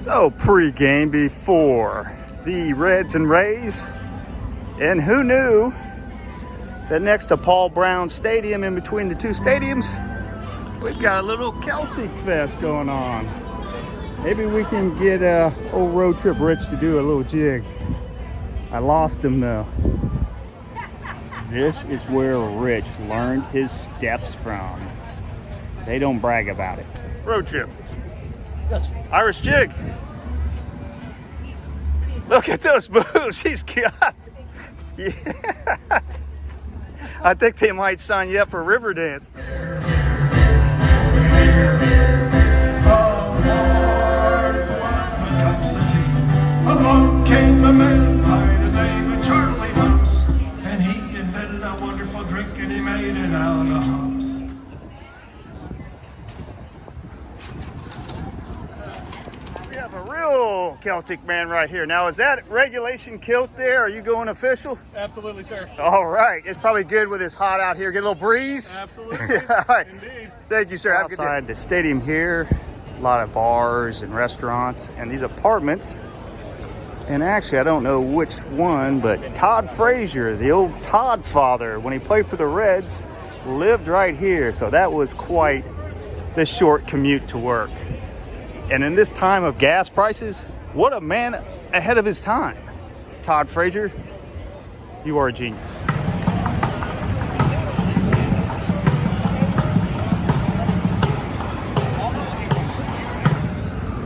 So pre-game before the Reds and Rays, and who knew that next to Paul Brown Stadium, in between the two stadiums, we've got a little Celtic Fest going on. Maybe we can get old Roadtrip Rich to do a little jig. I lost him though. This is where Rich learned his steps from. They don't brag about it. Roadtrip. Yes. Irish jig. Look at those moves he's got. Yeah. I think they might sign you up for river dance. Along came a man by the name of Charlie Bumps, and he invented a wonderful drink and he made it out of hops. We have a real Celtic man right here. Now, is that regulation kilt there? Are you going official? Absolutely, sir. All right. It's probably good with this hot out here. Get a little breeze. Absolutely. All right. Indeed. Thank you, sir. Outside the stadium here, a lot of bars and restaurants and these apartments. And actually, I don't know which one, but Todd Frazier, the old Todd father, when he played for the Reds, lived right here. So that was quite the short commute to work. And in this time of gas prices, what a man ahead of his time. Todd Frazier, you are a genius.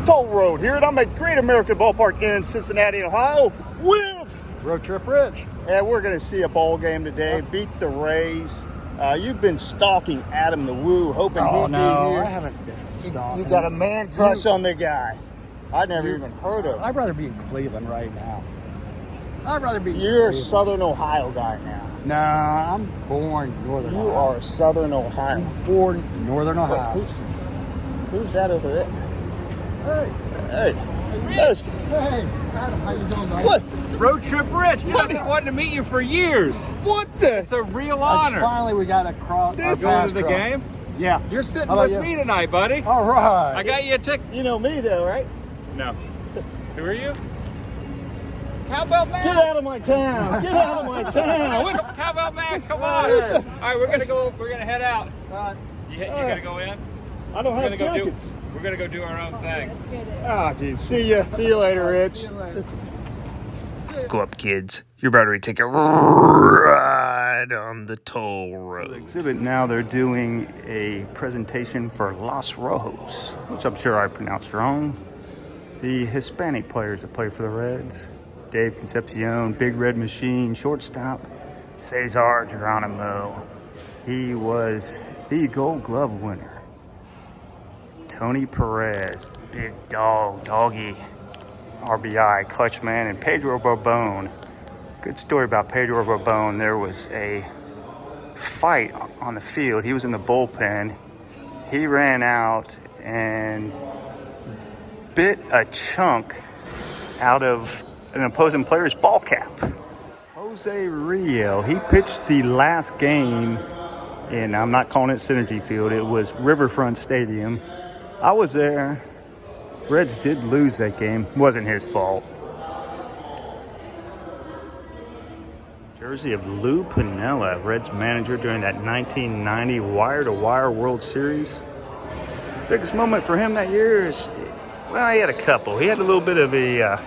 Toll Road here, and I'm at Great American Ballpark in Cincinnati, Ohio, with Roadtrip Rich. And we're going to see a ball game today. Beat the Rays. You've been stalking Adam the Woo, hoping he'd be here. I haven't been stalking. You got a man crush on the guy. I never even heard of him. I'd rather be in Cleveland right now. I'd rather be. You're a Southern Ohio guy now. Nah, I'm born Northern Ohio. You are a Southern Ohio. Born in Northern Ohio. Who's that over there? Hey. Hey. Hey, Adam, how you doing, buddy? What? Roadtrip Rich, dude, I've been wanting to meet you for years. What the? It's a real honor. Finally, we got to cross. Going to the game? Yeah. You're sitting How about with you? me tonight, buddy. All right. I got you a ticket. You know me though, right? No. Who are you? How about Max? Get out of my town. Get out of my town. How about Max? Come on. All right, we're gonna head out. All right. You gonna go in? I don't have tickets. We're gonna go do our own thing. Ah, geez. See you later, Rich. See you later. Go up, kids. You're about to take a ride on the toll road. Exhibit now, they're doing a presentation for Los Rojos, which I'm sure I pronounced wrong. The Hispanic players that play for the Reds. Dave Concepcion, Big Red Machine, shortstop. Cesar Geronimo. He was the Gold Glove winner. Tony Perez, big doggy, RBI, clutch man, and Pedro Barbone. Good story about Pedro Barbone. There was a fight on the field. He was in the bullpen. He ran out and bit a chunk out of an opposing player's ball cap. Jose Rio, he pitched the last game, and I'm not calling it Synergy Field. It was Riverfront Stadium. I was there. Reds did lose that game. Wasn't his fault. Jersey of Lou Piniella, Reds manager during that 1990 wire-to-wire World Series. Biggest moment for him that year is, well, he had a couple. He had a little bit of a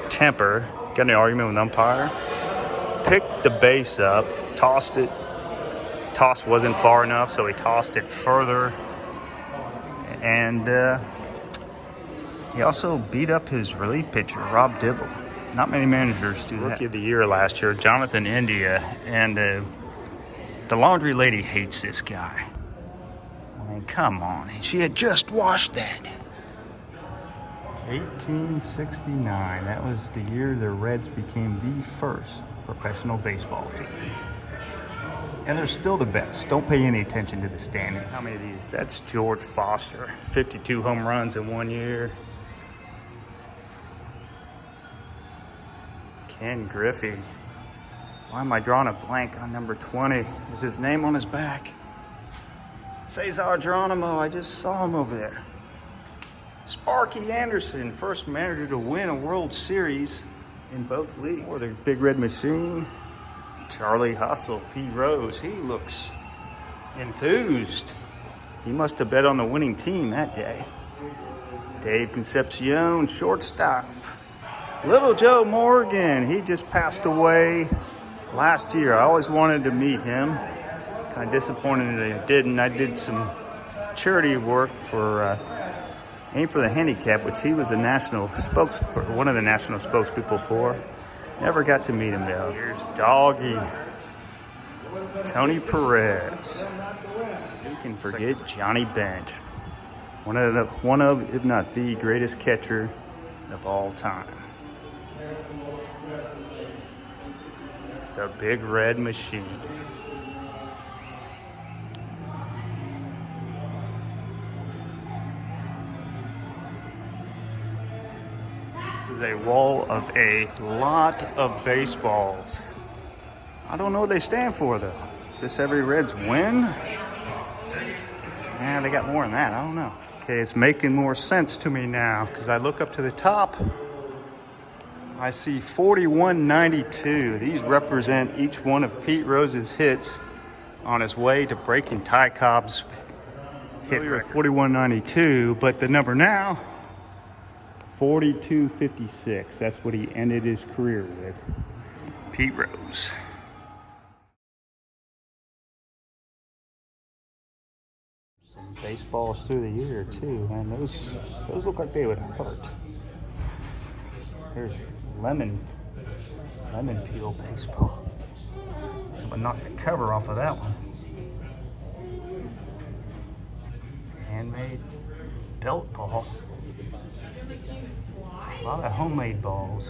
temper. Got in an argument with an umpire. Picked the base up, tossed it. Toss wasn't far enough, so he tossed it further. And he also beat up his relief pitcher, Rob Dibble. Not many managers do that. Rookie of the year last year, Jonathan India. And the laundry lady hates this guy. I mean, come on. She had just washed that. 1869. That was the year the Reds became the first professional baseball team. And they're still the best. Don't pay any attention to the standings. How many of these? That's George Foster. 52 home runs in 1 year. Ken Griffey. Why am I drawing a blank on number 20? Is his name on his back? Cesar Geronimo. I just saw him over there. Sparky Anderson, first manager to win a World Series in both leagues. Or the Big Red Machine, Charlie Hustle, Pete Rose. He looks enthused. He must have bet on the winning team that day. Dave Concepcion, shortstop. Little Joe Morgan, he just passed away last year. I always wanted to meet him. Kind of disappointed that I didn't. I did some charity work for Aim for the Handicap, which he was the national one of the national spokespeople for. Never got to meet him though. Here's Doggy, Tony Perez. Who can forget Johnny Bench? One of, if not the greatest catcher of all time. The Big Red Machine. This is a wall of a lot of baseballs. I don't know what they stand for though. Is this every Reds win? Yeah, they got more than that. I don't know. Okay, it's making more sense to me now because I look up to the top. I see 4192. These represent each one of Pete Rose's hits on his way to breaking Ty Cobb's hit record. 4192, but the number now, 4256. That's what he ended his career with. Pete Rose. Some baseballs through the year too, man. Those look like they would hurt. Here's lemon peel baseball. Someone knocked the cover off of that one. Handmade belt ball. A lot of homemade balls.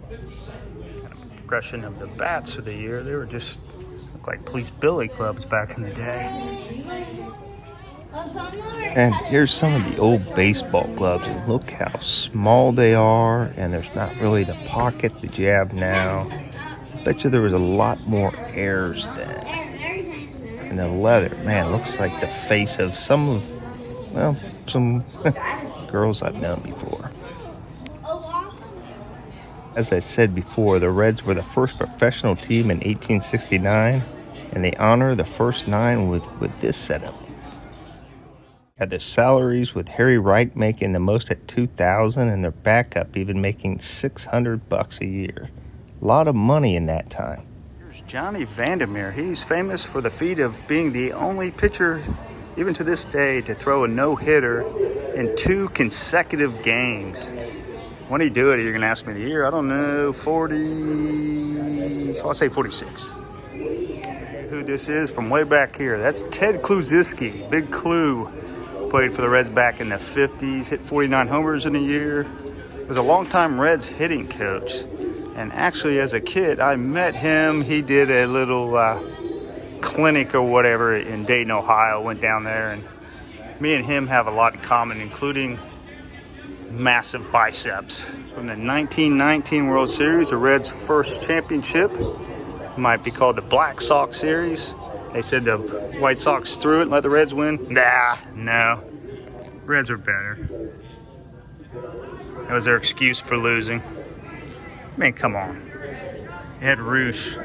Kind of progression of the bats for the year. They were just look like police billy clubs back in the day. And here's some of the old baseball gloves, and look how small they are, and there's not really the pocket that you have now. Bet you there was a lot more airs then. And the leather, man, looks like the face of some girls I've known before. As I said before, the Reds were the first professional team in 1869, and they honor the first 9 with this setup. Had the salaries with Harry Wright making the most at $2,000 and their backup even making $600 a year. A lot of money in that time. Here's Johnny Vandermeer. He's famous for the feat of being the only pitcher, even to this day, to throw a no-hitter in 2 consecutive games. When did he do it? You're going to ask me the year. I don't know. 40. I'll say 46. Who this is from way back here? That's Ted Klusiski. Big Clue. Played for the Reds back in the 50s, hit 49 homers in a year. Was a longtime Reds hitting coach. And actually, as a kid, I met him. He did a little clinic or whatever in Dayton, Ohio. Went down there, and me and him have a lot in common, including massive biceps. From the 1919 World Series, the Reds' first championship. Might be called the Black Sox Series. They said the White Sox threw it and let the Reds win. Nah, no. Reds are better. That was their excuse for losing. I mean, come on. Ed Roosh,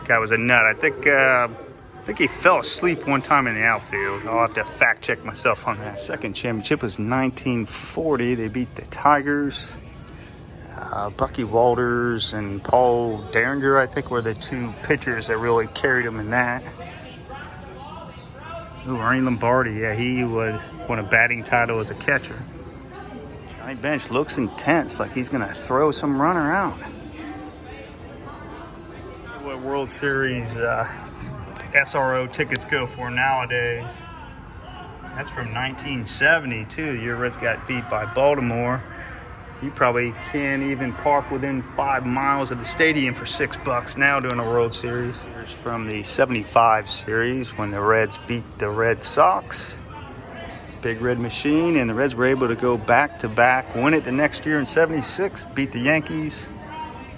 guy was a nut. I think he fell asleep one time in the outfield. I'll have to fact check myself on that. Second championship was 1940. They beat the Tigers. Bucky Walters and Paul Derringer, I think, were the 2 pitchers that really carried them in that. Ooh, Ernie Lombardi, yeah, he won a batting title as a catcher. Johnny Bench looks intense, like he's going to throw some runner out. What World Series SRO tickets go for nowadays? That's from 1972. The year Reds got beat by Baltimore. You probably can't even park within 5 miles of the stadium for $6 now during a World Series. Here's from the 75 series when the Reds beat the Red Sox. Big Red Machine, and the Reds were able to go back-to-back, win it the next year in 76, beat the Yankees.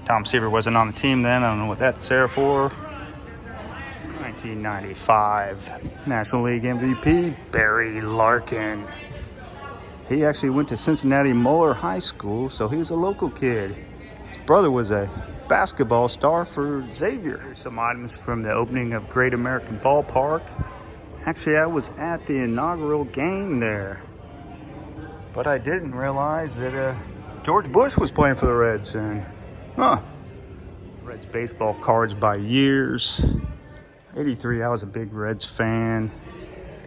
Tom Seaver wasn't on the team then. I don't know what that's there for. 1995 National League MVP, Barry Larkin. He actually went to Cincinnati Moeller High School, so he's a local kid. His brother was a basketball star for Xavier. Here's some items from the opening of Great American Ballpark. Actually, I was at the inaugural game there, but I didn't realize that George Bush was playing for the Reds. And Reds baseball cards by years. 83, I was a big Reds fan.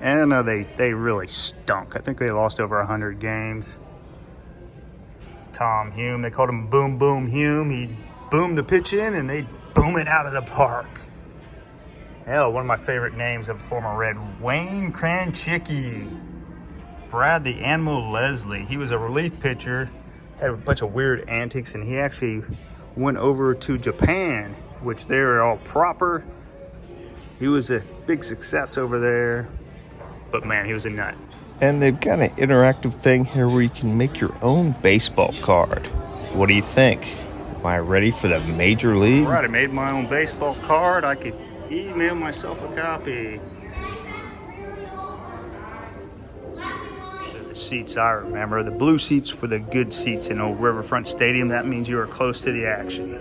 And they really stunk. I think they lost over 100 games. Tom Hume, they called him Boom Boom Hume. He'd boom the pitch in and they'd boom it out of the park. Hell, one of my favorite names of a former Red, Wayne Kranchicki. Brad the Animal Leslie. He was a relief pitcher, had a bunch of weird antics, and he actually went over to Japan, which they were all proper. He was a big success over there, but man, he was a nut. And they've got an interactive thing here where you can make your own baseball card. What do you think? Am I ready for the major league? All right, I made my own baseball card. I could email myself a copy. The seats I remember. The blue seats were the good seats in old Riverfront Stadium. That means you were close to the action.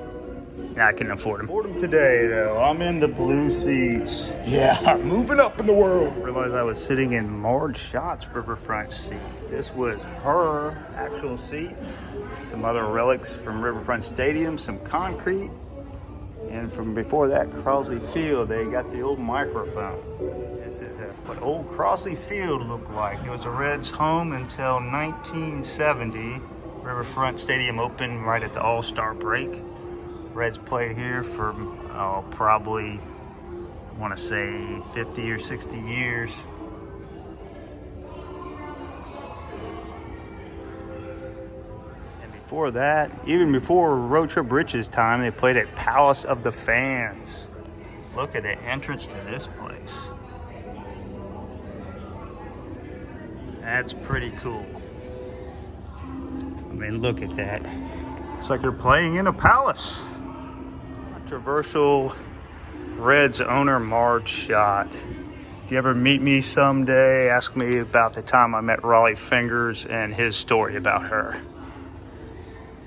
I can afford them. Afford them today, though. I'm in the blue seats. Yeah, moving up in the world. I realized I was sitting in Marge Schott's Riverfront seat. This was her actual seat. Some other relics from Riverfront Stadium, some concrete. And from before that, Crosley Field, they got the old microphone. This is what old Crosley Field looked like. It was a Reds home until 1970. Riverfront Stadium opened right at the All-Star break. Reds played here for probably, I want to say 50 or 60 years. And before that, even before Roadtrip Rich's time, they played at Palace of the Fans. Look at the entrance to this place. That's pretty cool. I mean, look at that. It's like they're playing in a palace. Controversial Reds owner Marge Schott. If you ever meet me someday, ask me about the time I met Raleigh Fingers and his story about her.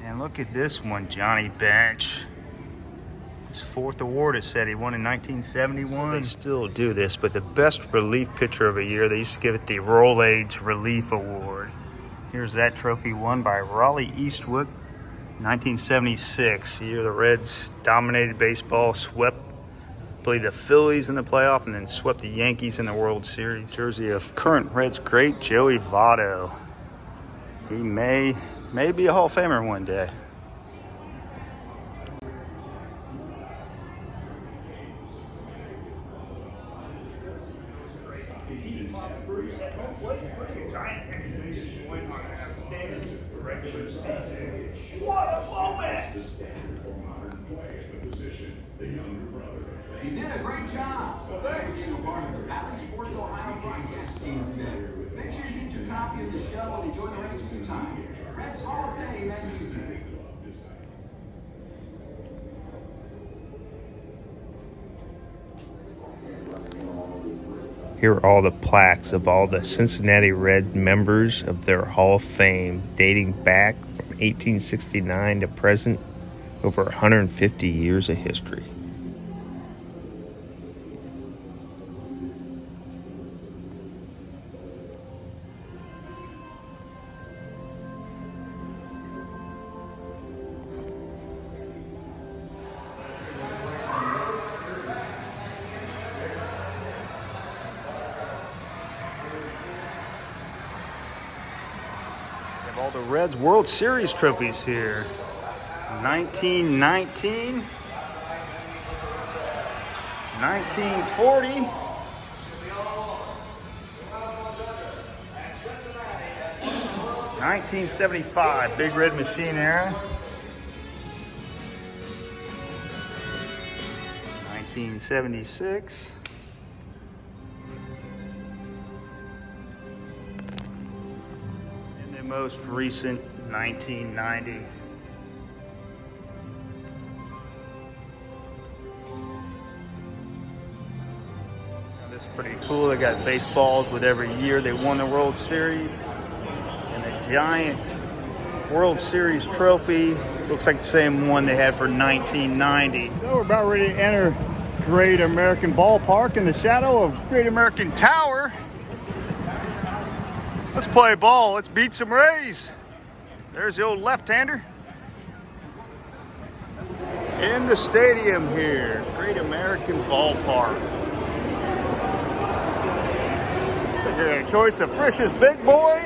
And look at this one, Johnny Bench. His fourth award, it said he won in 1971. They still do this, but the best relief pitcher of a year, they used to give it the Rolaids Relief Award. Here's that trophy won by Raleigh Eastwood. 1976, the year the Reds dominated baseball, swept, played the Phillies in the playoff, and then swept the Yankees in the World Series. Jersey of current Reds great Joey Votto. He may be a Hall of Famer one day. What a moment! You did a great job. Well, thanks. You're part of the Valley Sports Ohio broadcast team today. Make sure you get your copy of the show and enjoy the rest of your time. Reds Hall of Fame and music. Here are all the plaques of all the Cincinnati Red members of their Hall of Fame dating back from 1869 to present, over 150 years of history. All the Reds World Series trophies here. 1919, 1940, 1975, Big Red Machine era. 1976. Most recent 1990. Pretty cool. They got baseballs with every year they won the World Series. And a giant World Series trophy. Looks like the same one they had for 1990. So we're about ready to enter Great American Ballpark in the shadow of Great American Tower. Let's play ball. Let's beat some Rays. There's the old left-hander. In the stadium here, Great American Ballpark. So here, a choice of Frisch's Big Boy,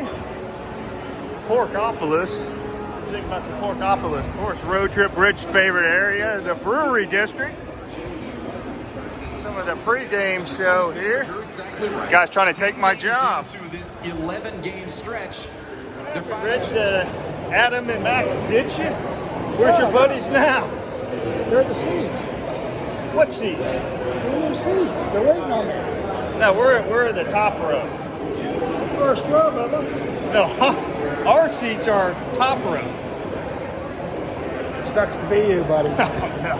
Porkopolis. What do you think about some Porkopolis? Of course, Roadtrip Rich's favorite area, the Brewery District. Some of the pregame show here. You're exactly right. Guys trying to take my job. To this 11-game stretch. Rich, Adam and Max ditch you? Where's your buddies now? They're at the seats. What seats? They're in their seats. They're waiting on me. No, we're at the top row. First row, Bubba. No, our seats are top row. It sucks to be you, buddy. No.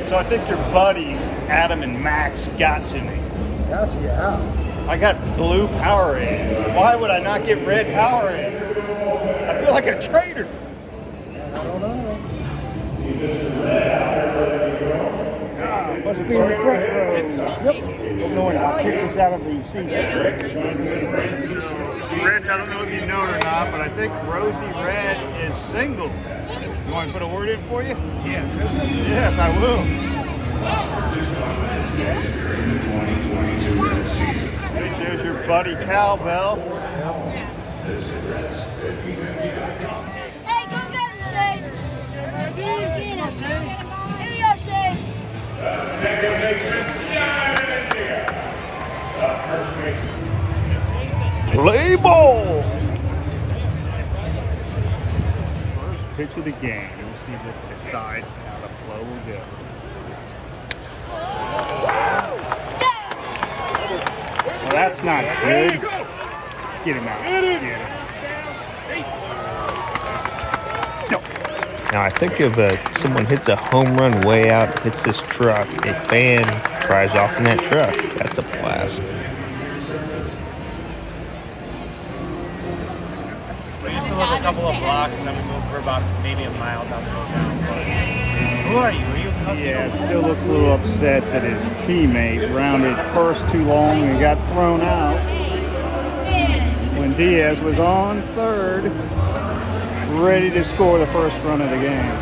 So I think your buddies, Adam and Max, got to me. Got you out. I got blue Powerade. Why would I not get red Powerade? I feel like a traitor. I don't know. Must be in the front row. Yep. No one kicks us out of these seats. Rich, I don't know if you know it or not, but I think Rosie Red is single. You want me to put a word in for you? Yes. Yes, I will. There's your buddy Cowbell. Hey, go get him, Shane. Go get him. Here we go, Shane. Play ball! First pitch of the game. We'll see if this decides how the flow will go. Well, that's not good. Get him out. Get him. No. Now I think if someone hits a home run way out, hits this truck, a fan drives off in that truck. That's a blast. We used to live a couple of blocks, and then we moved for about maybe a mile down the road now. But who are you? Are you? Yeah, still looks a little upset that his teammate rounded first too long and got thrown out when Diaz was on third, ready to score the first run of the game.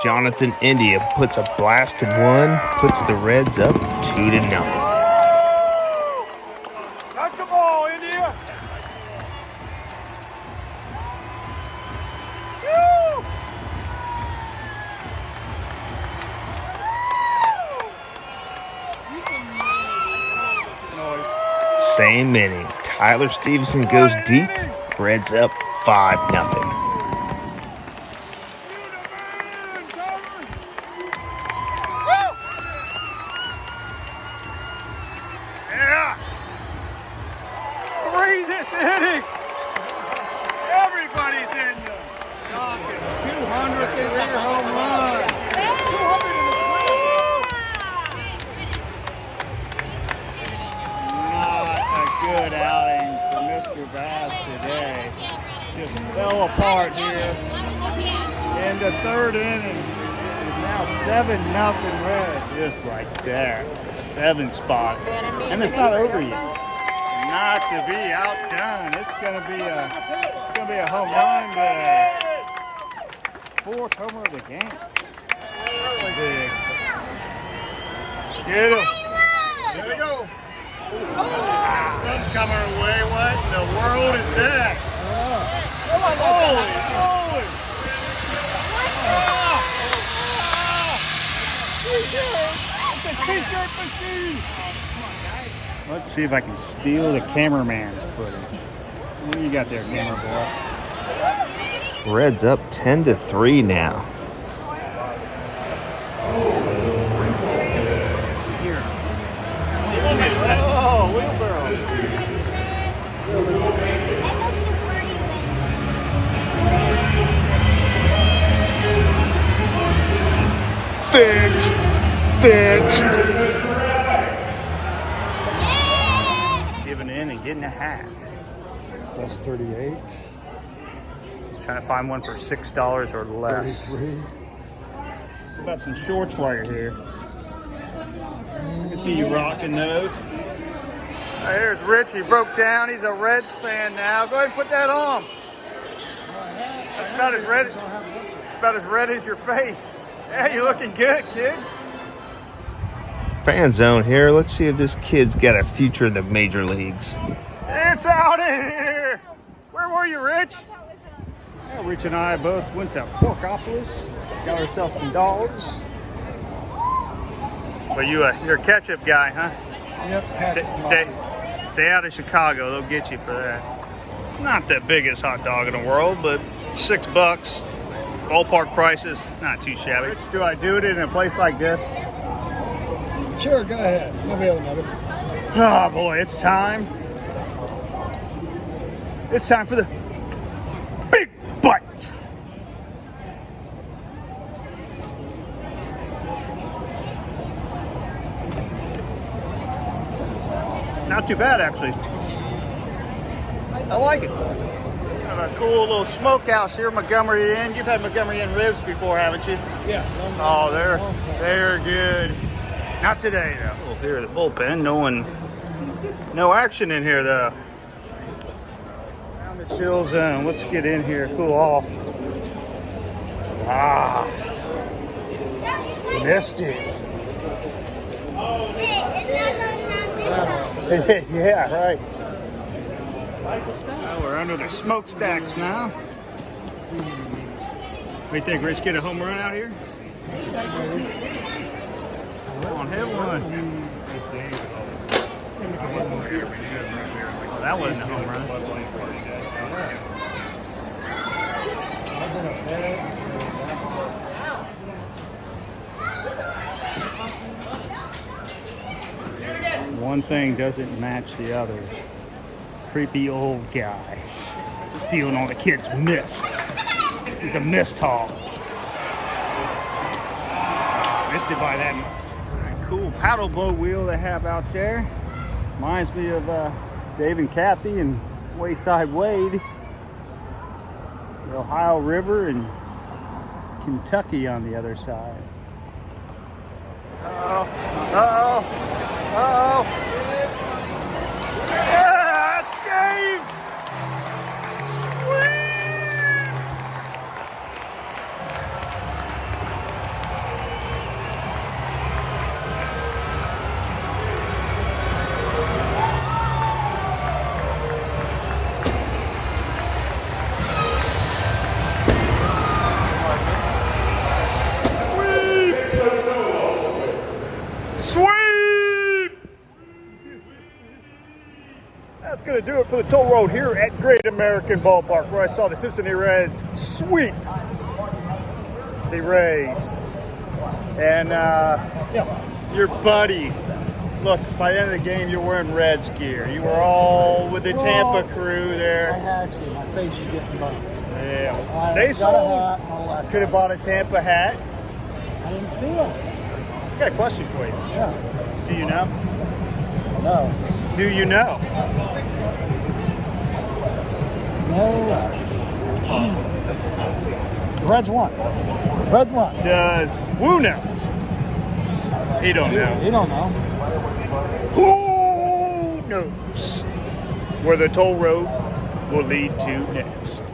Jonathan India puts a blasted one, puts the Reds up 2-0. Touch the ball, India! Same inning. Tyler Stevenson goes deep. Reds up 5-0. Yeah! 3 this inning! Everybody's in the Dawkins 200th career home run! 200 in his Not a good outing for Mr. Bass today. Just fell apart here. In the third inning, it's now 7-0 Red. Just like that. 7 spot. And it's not over yet. Not to be outdone. It's gonna be a home run day. 4th homer of the game. Big. Get him. There we go. Some coming our way. What in the world is that? Holy moly! T-shirt machine. Let's see if I can steal the cameraman's footage. What do you got there, camera boy? Reds up 10-3 now. Oh, wheelbarrow. Fixed. hat. Plus 38. Just trying to find one for $6 or less. 33. What about some shorts while you're here? I can see you rocking those. Here's Rich. He broke down. He's a Reds fan now. Go ahead and put that on. That's about as red. It's about as red as your face. Yeah, you're looking good, kid. Fan zone here. Let's see if this kid's got a future in the major leagues. It's out in here. Where were you, Rich? Yeah, Rich and I both went to Porkopolis. Got ourselves some dogs. So you're a ketchup guy, huh? Yep. Stay out of Chicago. They'll get you for that. Not the biggest hot dog in the world, but $6. Ballpark prices, not too shabby. Rich, do I do it in a place like this? Sure, go ahead. You'll be able to notice. Oh boy, it's time. It's time for the big bite. Not too bad, actually. I like it. Got a cool little smokehouse here, Montgomery Inn. You've had Montgomery Inn ribs before, haven't you? Yeah. Oh, they're good. Not today, though. Oh, here at the bullpen. No action in here, though. Down the chill zone. Let's get in here, cool off. Ah, missed it. Yeah, right. Well, we're under the smokestacks now. What do you think, Rich? Get a home run out here? Come on, hit one. Well, that wasn't a home run. One thing doesn't match the other. Creepy old guy stealing all the kids' mist. He's a mist hog. Missed it by that cool paddle boat wheel they have out there. Reminds me of Dave and Kathy and Wayside Wade. The Ohio River and Kentucky on the other side. Uh-oh. Uh-oh. Uh-oh. Yeah, it's game! Sweet! That's going to do it for the toll road here at Great American Ballpark, where I saw the Cincinnati Reds sweep the Rays. And your buddy, look, by the end of the game, you're wearing Reds gear. You were all with the Tampa crew there. I had to. My face is getting burned. Yeah. They sold. Could have bought a Tampa hat. I didn't see it. I got a question for you. Yeah. Do you know? No. Do you know? No. Reds won. Reds won. Does Woo know? He don't know. He don't know. Who knows where the toll road will lead to next?